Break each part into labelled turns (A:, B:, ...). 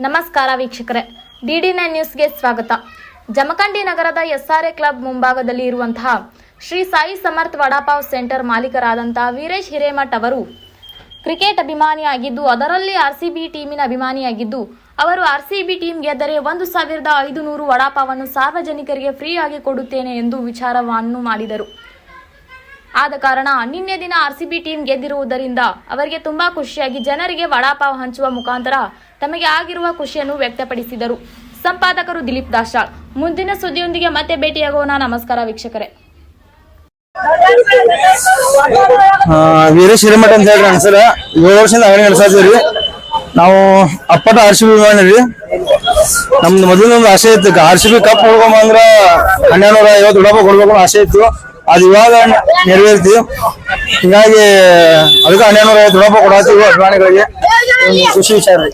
A: ನಮಸ್ಕಾರ ವೀಕ್ಷಕರೇ, ಡಿ9 ನ್ಯೂಸ್ಗೆ ಸ್ವಾಗತ. ಜಮಖಂಡಿ ನಗರದ ಎಸ್ಆರ್ಎ ಕ್ಲಬ್ ಮುಂಭಾಗದಲ್ಲಿ ಇರುವಂತಹ ಶ್ರೀ ಸಾಯಿ ಸಮರ್ಥ ವಡಾಪಾವ್ ಸೆಂಟರ್ ಮಾಲೀಕರಾದಂತಹ ವೀರೇಶ್ ಹಿರೇಮಠ್ ಅವರು ಕ್ರಿಕೆಟ್ ಅಭಿಮಾನಿಯಾಗಿದ್ದು, ಅದರಲ್ಲಿ ಆರ್ಸಿಬಿ ಟೀಮಿನ ಅಭಿಮಾನಿಯಾಗಿದ್ದು, ಅವರು ಆರ್ಸಿಬಿ ಟೀಮ್ ಗೆದ್ದರೆ 1500 ವಡಾಪಾವನ್ನು ಸಾರ್ವಜನಿಕರಿಗೆ ಫ್ರೀ ಆಗಿ ಕೊಡುತ್ತೇನೆ ಎಂದು ವಿಚಾರವನ್ನು ಮಾಡಿದರು. ಆದ ಕಾರಣ ನಿನ್ನೆ ದಿನ ಆರ್ಸಿಬಿ ಟೀಮ್ ಗೆದ್ದಿರುವುದರಿಂದ ಅವರಿಗೆ ತುಂಬಾ ಖುಷಿಯಾಗಿ ಜನರಿಗೆ ವಡಾಪಾವ್ ಹಂಚುವ ಮುಖಾಂತರ ತಮಗೆ ಆಗಿರುವ ಖುಷಿಯನ್ನು ವ್ಯಕ್ತಪಡಿಸಿದರು. ಸಂಪಾದಕರು ದಿಲೀಪ್ ದಾಶಾಳ್. ಮುಂದಿನ ಸುದ್ದಿಯೊಂದಿಗೆ ಮತ್ತೆ ಭೇಟಿಯಾಗೋಣ. ನಮಸ್ಕಾರ ವೀಕ್ಷಕರೇ.
B: ವೀರೇಶ್ ಹಿರೇಮಠ ಅಂತ ಹೇಳ್ರಿ ಅನ್ಸರ 7 ವರ್ಷದಿಂದ ಅಂಗಡಿ ನಡೆಸಾತೀವ್ರಿ. ನಾವು ಅಪ್ಪಟ ಆರ್ಸಿಬಿ ಅಭಿಮಾನಿ. ನಮ್ದು ಮೊದಲಿನೊಂದು ಆಸೆ ಇತ್ತು, ಆರ್ಸಿಬಿ ಕಪ್ ಹೊಡ್ಕೊಂಬ ಅಂದ್ರ 1250 ವಡಾಪಾವ್ ಕೊಡ್ಬೇಕು ಆಸೆ ಇತ್ತು. ಅದು ಇವಾಗ ನೆರವೇರ್ತಿ. ಹಿಂಗಾಗಿ ಅದಕ್ಕೆ 1250 ವಡಾಪಾವ್ ಕೊಡಾತೀವಿ ಅಭಿಮಾನಿಗಳಿಗೆ. ಖುಷಿ ವಿಚಾರ ರೀ.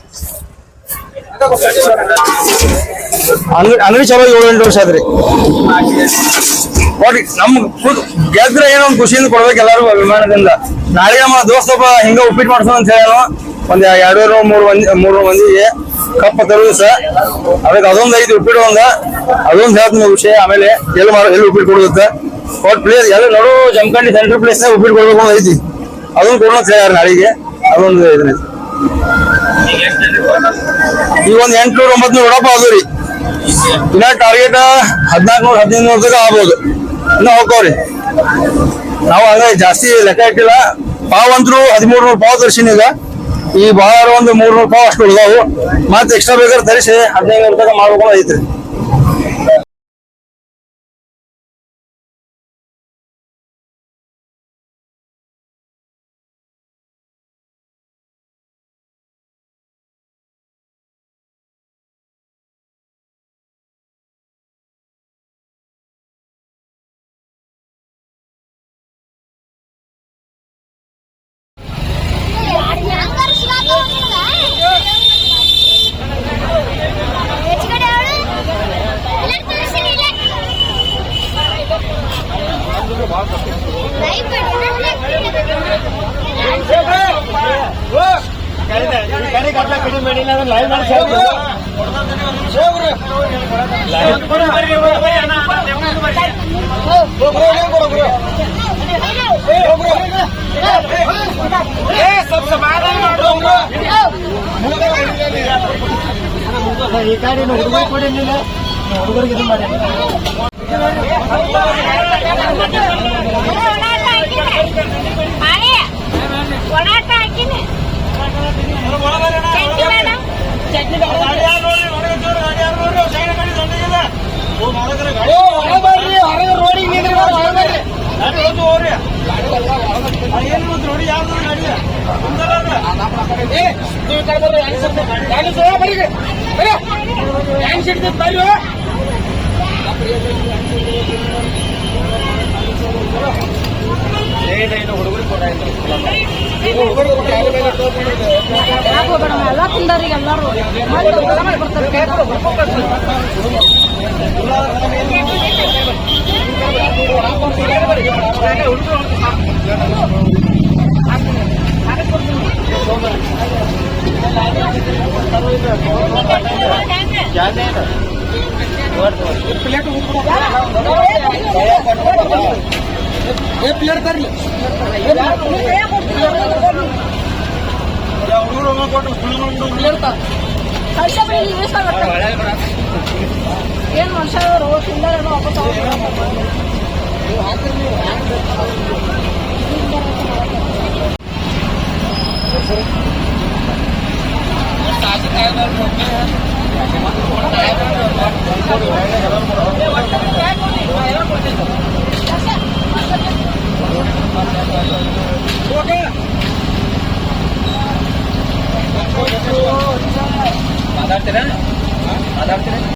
B: ಅಂಗಡಿ ಚಲೋ 7-8 ವರ್ಷ ಆದ್ರಿ. ಬಟ್ ನಮ್ ಗೆದ್ರೆ ಏನೋ ಒಂದು ಖುಷಿಯಿಂದ ಕೊಡ್ಬೇಕು ಎಲ್ಲಾರು ಅಭಿಮಾನದಿಂದ. ನಾಳೆ ನಮ್ಮ ದೋಸ್ತಪ್ಪ ಹಿಂಗ ಉಪ್ಪಿಟ್ಟು ಮಾಡ್ಸೋ ಅಂತ ಹೇಳ ಒಂದ್ 200-300 ಮಂದಿಗೆ ಕಪ್ಪ ತರುದು ಸರ್. ಅದಕ್ಕೆ ಅದೊಂದು ಐದು ಉಪ್ಪಿಟ್ಟು ಅದೊಂದು ಹೇಳ್ತೀನಿ ವಿಷಯ. ಆಮೇಲೆ ಎಲ್ಲಿ ಉಪ್ಪಿಟ್ಟು ಕೊಡುತ್ತೆ ಒಟ್ ಪ್ಲೇಸ್ ಎಲ್ಲ ನೋಡು ಜಮಖಂಡಿ ಸೆಂಟ್ರಲ್ ಪ್ಲೇಸ್ ನಾಗ ಉಪ್ಪಿಟ್ಟು ಕೊಡ್ಬೇಕು ಅಂತ ಐತಿ. ಅದೊಂದು ಕೊಡೋಣ ಹೇಳ್ಯಾರ ನಾಳೆಗೆ. ಅದೊಂದು ಇದನ್ನ ಈಗ ಒಂದ್ 800-900 ವಡಾಪಾವ್ ಅದು ರೀ. ಇನ್ನ ಟಾರ್ಗೆಟ್ 1400-1500 ತನಕ ಆಗ್ಬೋದು. ಇನ್ನ ಹೋಗ್ತಾವ್ರಿ. ನಾವು ಹಂಗ ಜಾಸ್ತಿ ಲೆಕ್ಕ ಇಟ್ಟಿಲ್ಲ. ಪಾವ್ ಅಂತೂ 1300 ಪಾವ್ ತರ್ಸಿನ. ಈಗ ಈ ಬಾಳ ಒಂದು 300 ಪಾವ್ ಅಷ್ಟು ಉಳಿದಾವು. ಮತ್ತೆ ಎಕ್ಸ್ಟ್ರಾ ಬೇಕಾದ್ರೆ ತರಿಸಿ 1500 ತನಕ ಮಾಡ್ಬೇಕು ಐತ್ರಿ.
C: ಈ ಕಾಡಿ ಹುಡುಗರು ಕೊಡಿಲ್ಲ, ಹುಡುಗರಿಗೆ ಇದು ಮಾಡಿ ಎಲ್ಲ ತಿಂದವ್ರಿಗೆ ಎಲ್ಲರೂ ಪ್ಲೇಟ್ ತರಲಿ ಏನ್ ಮನುಷ್ಯ ತಿಂದಾರೇನೋ ವಾಪಸ್